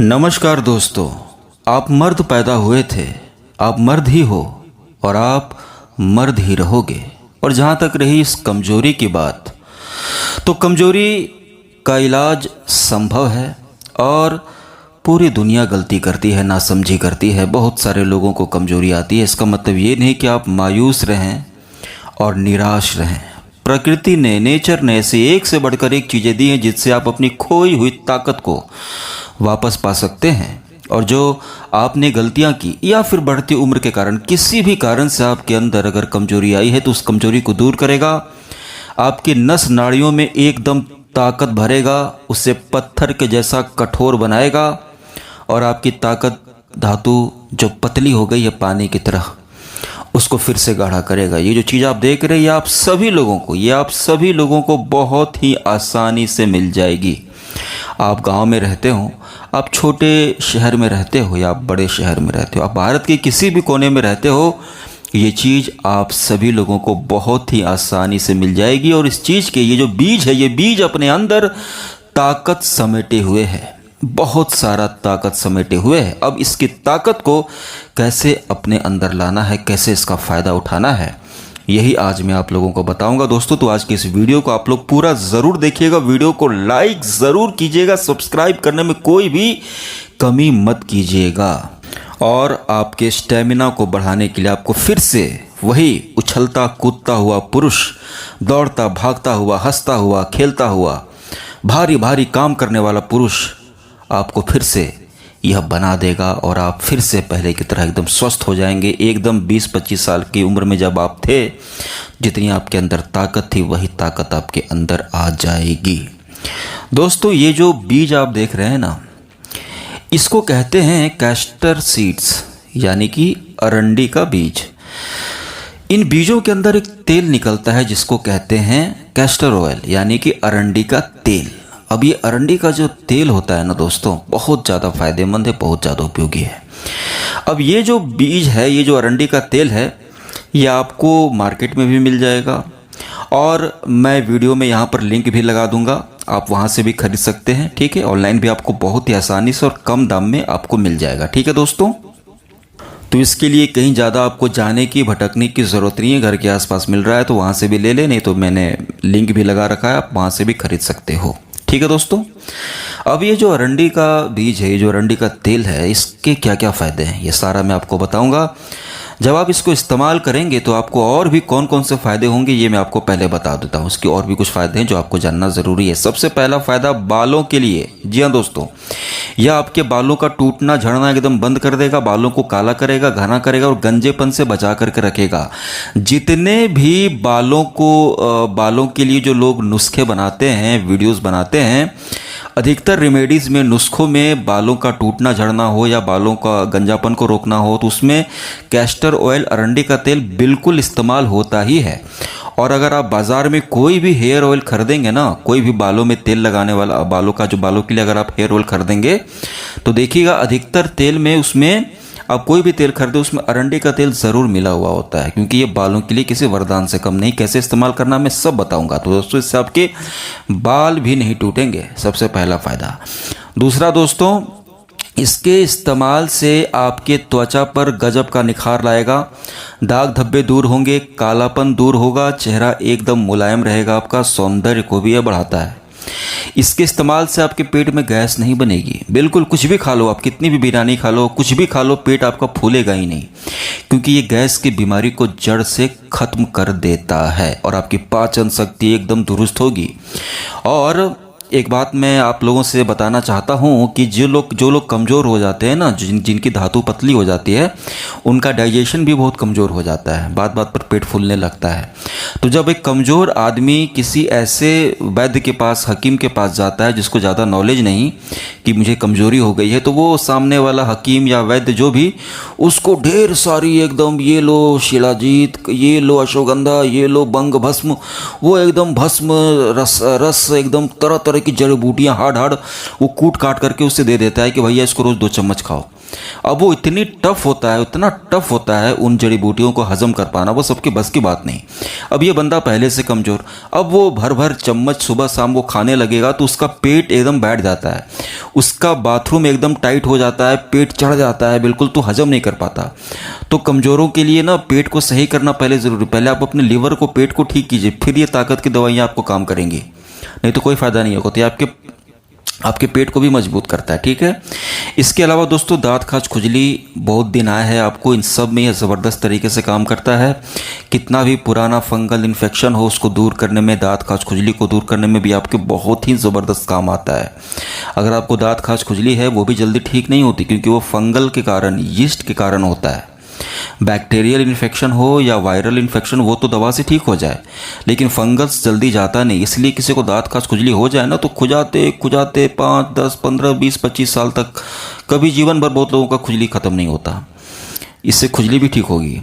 नमस्कार दोस्तों, आप मर्द पैदा हुए थे, आप मर्द ही हो और आप मर्द ही रहोगे। और जहाँ तक रही इस कमजोरी की बात, तो कमजोरी का इलाज संभव है और पूरी दुनिया गलती करती है, नासमझी करती है। बहुत सारे लोगों को कमजोरी आती है। इसका मतलब ये नहीं कि आप मायूस रहें और निराश रहें। प्रकृति ने, नेचर ने ऐसे एक से बढ़कर एक चीज़ें दी हैं जिससे आप अपनी खोई हुई ताकत को वापस पा सकते हैं। और जो आपने गलतियां की या फिर बढ़ती उम्र के कारण, किसी भी कारण से आपके अंदर अगर कमजोरी आई है तो उस कमजोरी को दूर करेगा, आपकी नस नाड़ियों में एकदम ताकत भरेगा, उसे पत्थर के जैसा कठोर बनाएगा और आपकी ताकत, धातु जो पतली हो गई है पानी की तरह, उसको फिर से गाढ़ा करेगा। ये जो चीज़ आप देख रहे हैं, ये आप सभी लोगों को बहुत ही आसानी से मिल जाएगी। आप गांव में रहते हो, आप छोटे शहर में रहते हो या आप बड़े शहर में रहते हो, आप भारत के किसी भी कोने में रहते हो, ये चीज़ आप सभी लोगों को बहुत ही आसानी से मिल जाएगी। और इस चीज़ के ये जो बीज है, ये बीज अपने अंदर ताकत समेटे हुए है, बहुत सारा ताकत समेटे हुए है। अब इसकी ताकत को कैसे अपने अंदर लाना है, कैसे इसका फ़ायदा उठाना है, यही आज मैं आप लोगों को बताऊंगा दोस्तों। तो आज की इस वीडियो को आप लोग पूरा ज़रूर देखिएगा, वीडियो को लाइक ज़रूर कीजिएगा, सब्सक्राइब करने में कोई भी कमी मत कीजिएगा। और आपके स्टेमिना को बढ़ाने के लिए आपको फिर से वही उछलता कूदता हुआ पुरुष, दौड़ता भागता हुआ, हंसता हुआ, खेलता हुआ, भारी भारी काम करने वाला पुरुष आपको फिर से यह बना देगा और आप फिर से पहले की तरह एकदम स्वस्थ हो जाएंगे। एकदम 20-25 साल की उम्र में जब आप थे, जितनी आपके अंदर ताकत थी, वही ताकत आपके अंदर आ जाएगी। दोस्तों, ये जो बीज आप देख रहे हैं ना, इसको कहते हैं कैस्टर सीड्स, यानी कि अरंडी का बीज। इन बीजों के अंदर एक तेल निकलता है जिसको कहते हैं कैस्टर ऑयल, यानी कि अरंडी का तेल। अब ये अरंडी का जो तेल होता है ना दोस्तों, बहुत ज़्यादा फायदेमंद है, बहुत ज़्यादा उपयोगी है। अब ये जो बीज है, ये जो अरंडी का तेल है, ये आपको मार्केट में भी मिल जाएगा और मैं वीडियो में यहाँ पर लिंक भी लगा दूंगा, आप वहाँ से भी खरीद सकते हैं। ठीक है, ऑनलाइन भी आपको बहुत ही आसानी से और कम दाम में आपको मिल जाएगा। ठीक है दोस्तों, तो इसके लिए कहीं ज़्यादा आपको जाने की, भटकने की ज़रूरत नहीं है। घर के आसपास मिल रहा है तो वहाँ से भी ले लें, नहीं तो मैंने लिंक भी लगा रखा है, आप वहाँ से भी खरीद सकते हो। ठीक है दोस्तों, अब ये जो अरंडी का बीज है, ये जो अरंडी का तेल है, इसके क्या क्या फ़ायदे हैं, ये सारा मैं आपको बताऊंगा। जब आप इसको इस्तेमाल करेंगे तो आपको और भी कौन कौन से फ़ायदे होंगे, ये मैं आपको पहले बता देता हूँ। इसके और भी कुछ फ़ायदे हैं जो आपको जानना ज़रूरी है। सबसे पहला फ़ायदा बालों के लिए। जी हाँ दोस्तों, यह आपके बालों का टूटना झड़ना एकदम बंद कर देगा, बालों को काला करेगा, घना करेगा और गंजेपन से बचा करके रखेगा। जितने भी बालों के लिए जो लोग नुस्खे बनाते हैं, वीडियोस बनाते हैं, अधिकतर रेमेडीज़ में, नुस्खों में बालों का टूटना झड़ना हो या बालों का गंजापन को रोकना हो तो उसमें कैस्टर ऑयल, अरंडी का तेल बिल्कुल इस्तेमाल होता ही है। और अगर आप बाज़ार में कोई भी हेयर ऑयल खरीदेंगे ना, कोई भी बालों में तेल लगाने वाला, बालों के लिए अगर आप हेयर ऑयल खरीदेंगे तो देखिएगा अधिकतर तेल में, उसमें आप कोई भी तेल खरीदे उसमें अरंडी का तेल ज़रूर मिला हुआ होता है, क्योंकि ये बालों के लिए किसी वरदान से कम नहीं। कैसे इस्तेमाल करना मैं सब बताऊंगा। तो दोस्तों, इससे आपके बाल भी नहीं टूटेंगे, सबसे पहला फ़ायदा। दूसरा दोस्तों, इसके इस्तेमाल से आपके त्वचा पर गजब का निखार लाएगा, दाग धब्बे दूर होंगे, कालापन दूर होगा, चेहरा एकदम मुलायम रहेगा, आपका सौंदर्य को भी यह बढ़ाता है। इसके इस्तेमाल से आपके पेट में गैस नहीं बनेगी। बिल्कुल कुछ भी खा लो, आप कितनी भी बिरयानी खा लो, कुछ भी खा लो, पेट आपका फूलेगा ही नहीं, क्योंकि ये गैस की बीमारी को जड़ से ख़त्म कर देता है और आपकी पाचन शक्ति एकदम दुरुस्त होगी। और एक बात मैं आप लोगों से बताना चाहता हूँ कि जो लोग कमज़ोर हो जाते हैं ना, जिनकी धातु पतली हो जाती है, उनका डाइजेशन भी बहुत कमज़ोर हो जाता है, बात बात पर पेट फूलने लगता है। तो जब एक कमज़ोर आदमी किसी ऐसे वैद्य के पास, हकीम के पास जाता है जिसको ज़्यादा नॉलेज नहीं कि मुझे कमज़ोरी हो गई है, तो वो सामने वाला हकीम या वैद्य जो भी, उसको ढेर सारी एकदम, ये लो शिलाजीत, ये लो अश्वगंधा, ये लो बंग भस्म, वो एकदम भस्म रस एकदम तरह तरह की जड़ी बूटियाँ हार्ड वो कूट काट करके उससे दे देता है कि भैया इसको रोज़ 2 चम्मच खाओ। अब वो इतनी टफ होता है, उतना टफ होता है उन जड़ी बूटियों को हजम कर पाना, वो सबके बस की बात नहीं। अब ये बंदा पहले से कमज़ोर, अब वो भर भर चम्मच सुबह शाम वो खाने लगेगा तो उसका पेट एकदम बैठ जाता है, उसका बाथरूम एकदम टाइट हो जाता है, पेट चढ़ जाता है बिल्कुल, तो हजम नहीं कर पाता। तो कमज़ोरों के लिए ना पेट को सही करना पहले ज़रूरी, पहले आप अपने लीवर को, पेट को ठीक कीजिए, फिर ये ताकत की दवाइयाँ आपको काम करेंगी, नहीं तो कोई फ़ायदा नहीं होगा। तो ये आपके पेट को भी मजबूत करता है, ठीक है। इसके अलावा दोस्तों दांत खाज खुजली बहुत दिन आया है आपको, इन सब में यह ज़बरदस्त तरीके से काम करता है। कितना भी पुराना फंगल इन्फेक्शन हो उसको दूर करने में, दांत खाज खुजली को दूर करने में भी आपके बहुत ही ज़बरदस्त काम आता है। अगर आपको दांत खाज खुजली है वो भी जल्दी ठीक नहीं होती, क्योंकि वो फंगल के कारण, यीस्ट के कारण होता है। बैक्टीरियल इन्फेक्शन हो या वायरल इन्फेक्शन, वो तो दवा से ठीक हो जाए, लेकिन फंगस जल्दी जाता नहीं। इसलिए किसी को दांत खाज खुजली हो जाए ना तो खुजाते खुजाते 5, 10, 15, 20, 25 साल तक, कभी जीवन भर बहुत लोगों का खुजली ख़त्म नहीं होता। इससे खुजली भी ठीक होगी।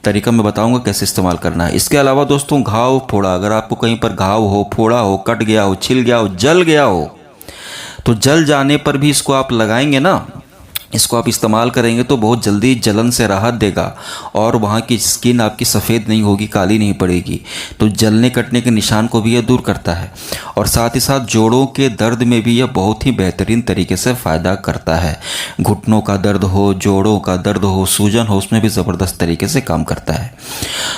तरीका मैं बताऊंगा कैसे इस्तेमाल करना है। इसके अलावा दोस्तों घाव फोड़ा, अगर आपको कहीं पर घाव हो, फोड़ा हो, कट गया हो, छिल गया हो, जल गया हो, तो जल जाने पर भी इसको आप लगाएंगे ना, इसको आप इस्तेमाल करेंगे तो बहुत जल्दी जलन से राहत देगा और वहाँ की स्किन आपकी सफ़ेद नहीं होगी, काली नहीं पड़ेगी। तो जलने कटने के निशान को भी यह दूर करता है और साथ ही साथ जोड़ों के दर्द में भी यह बहुत ही बेहतरीन तरीके से फ़ायदा करता है। घुटनों का दर्द हो, जोड़ों का दर्द हो, सूजन हो, उसमें भी ज़बरदस्त तरीके से काम करता है।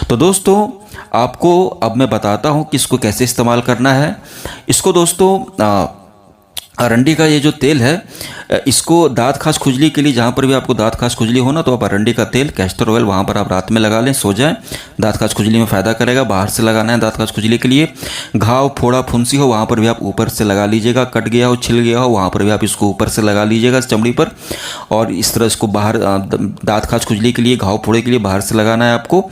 तो दोस्तों आपको अब मैं बताता हूँ कि इसको कैसे इस्तेमाल करना है। इसको दोस्तों अरंडी का ये जो तेल है, इसको दांत खाज खुजली के लिए, जहाँ पर भी आपको दांत खाज खुजली हो ना, तो आप अरंडी का तेल, कैस्टर ऑयल, वहाँ पर आप रात में लगा लें, सो जाएं, दांत खाज खुजली में फ़ायदा करेगा। बाहर से लगाना है दांत खाज खुजली के लिए। घाव फोड़ा फुंसी हो वहाँ पर भी आप ऊपर से लगा लीजिएगा, कट गया हो, छिल गया हो, वहाँ पर भी आप इसको ऊपर से लगा लीजिएगा चमड़ी पर, और इस तरह इसको बाहर, दांत खाज खुजली के लिए, घाव फोड़े के लिए बाहर से लगाना है आपको।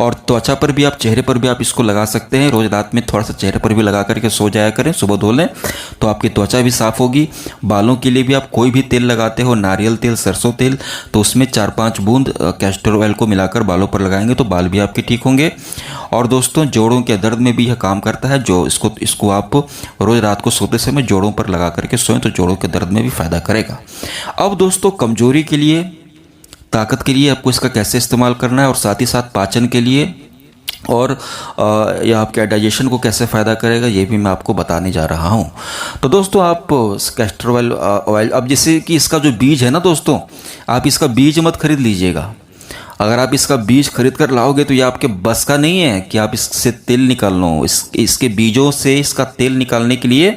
और त्वचा पर भी आप, चेहरे पर भी आप इसको लगा सकते हैं। रोज़ रात में थोड़ा सा चेहरे पर भी लगा करके सो जाया करें, सुबह धो लें तो आपकी त्वचा भी साफ़ होगी। बालों के लिए भी आप कोई भी तेल लगाते हो, नारियल तेल, सरसों तेल, तो उसमें 4-5 बूंद कैस्टर ऑयल को मिलाकर बालों पर लगाएंगे तो बाल भी आपके ठीक होंगे। और दोस्तों जोड़ों के दर्द में भी यह काम करता है, जो इसको आप रोज़ रात को सोते समय जोड़ों पर लगा करके सोएं तो जोड़ों के दर्द में भी फ़ायदा करेगा। अब दोस्तों कमजोरी के लिए, ताकत के लिए आपको इसका कैसे इस्तेमाल करना है, और साथ ही साथ पाचन के लिए और यह आपके डाइजेशन को कैसे फ़ायदा करेगा, ये भी मैं आपको बताने जा रहा हूँ। तो दोस्तों आप कैस्टर ऑयल, अब जैसे कि इसका जो बीज है ना दोस्तों, आप इसका बीज मत खरीद लीजिएगा। अगर आप इसका बीज खरीद कर लाओगे तो ये आपके बस का नहीं है कि आप इससे तेल निकाल लो। इसके बीजों से इसका तेल निकालने के लिए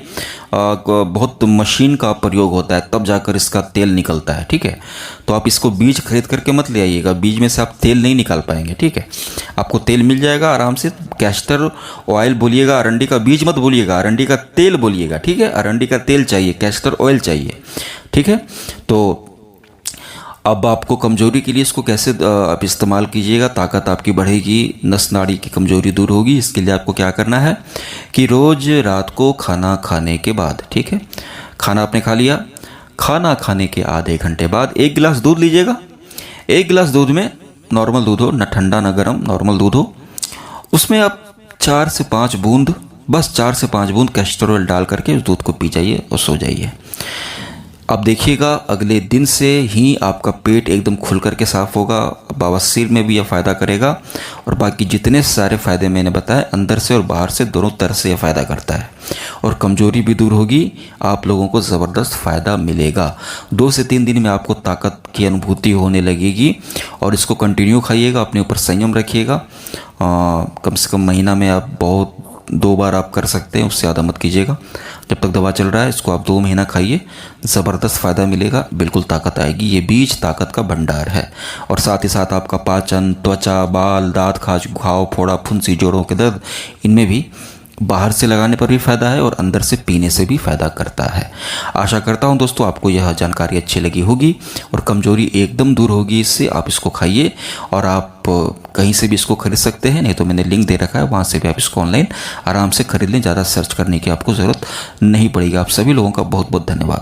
बहुत मशीन का प्रयोग होता है, तब जाकर इसका तेल निकलता है, ठीक है। तो आप इसको बीज खरीद करके मत ले आइएगा, बीज में से आप तेल नहीं निकाल पाएंगे, ठीक है। आपको तेल मिल जाएगा आराम से। कैस्टर ऑयल बोलिएगा, अरंडी का बीज मत बोलिएगा, अरंडी का तेल बोलिएगा, ठीक है। अरंडी का तेल चाहिए, कैस्टर ऑयल चाहिए, ठीक है। तो अब आपको कमजोरी के लिए इसको कैसे आप इस्तेमाल कीजिएगा, ताकत आपकी बढ़ेगी, नस नाड़ी की कमजोरी दूर होगी। इसके लिए आपको क्या करना है कि रोज़ रात को खाना खाने के बाद, ठीक है, खाना आपने खा लिया, खाना खाने के आधे घंटे बाद 1 गिलास दूध लीजिएगा। 1 गिलास दूध में, नॉर्मल दूध हो, न ठंडा न गर्म, नॉर्मल दूध हो, उसमें आप 4 से 5 बूंद, बस 4 से 5 बूंद कैस्टर ऑयल डाल करके उस दूध को पी जाइए और सो जाइए। अब देखिएगा अगले दिन से ही आपका पेट एकदम खुल करके साफ़ होगा, बवासीर में भी यह फ़ायदा करेगा, और बाकी जितने सारे फ़ायदे मैंने बताए अंदर से और बाहर से दोनों तरह से यह फ़ायदा करता है, और कमज़ोरी भी दूर होगी। आप लोगों को ज़बरदस्त फ़ायदा मिलेगा। 2 से 3 दिन में आपको ताकत की अनुभूति होने लगेगी, और इसको कंटिन्यू खाइएगा, अपने ऊपर संयम रखिएगा। कम से कम महीना में आप 2 बार आप कर सकते हैं, उससे ज़्यादा मत कीजिएगा। जब तक दवा चल रहा है इसको आप 2 महीना खाइए, ज़बरदस्त फ़ायदा मिलेगा, बिल्कुल ताकत आएगी। ये बीज ताकत का भंडार है, और साथ ही साथ आपका पाचन, त्वचा, बाल, दांत खाज, घाव फोड़ा, फुंसी, जोड़ों के दर्द, इनमें भी बाहर से लगाने पर भी फ़ायदा है और अंदर से पीने से भी फ़ायदा करता है। आशा करता हूं दोस्तों आपको यह जानकारी अच्छी लगी होगी और कमज़ोरी एकदम दूर होगी इससे। आप इसको खाइए, और आप कहीं से भी इसको खरीद सकते हैं, नहीं तो मैंने लिंक दे रखा है, वहाँ से भी आप इसको ऑनलाइन आराम से खरीद लें। ज़्यादा सर्च करने की आपको ज़रूरत नहीं पड़ेगी। आप सभी लोगों का बहुत बहुत धन्यवाद।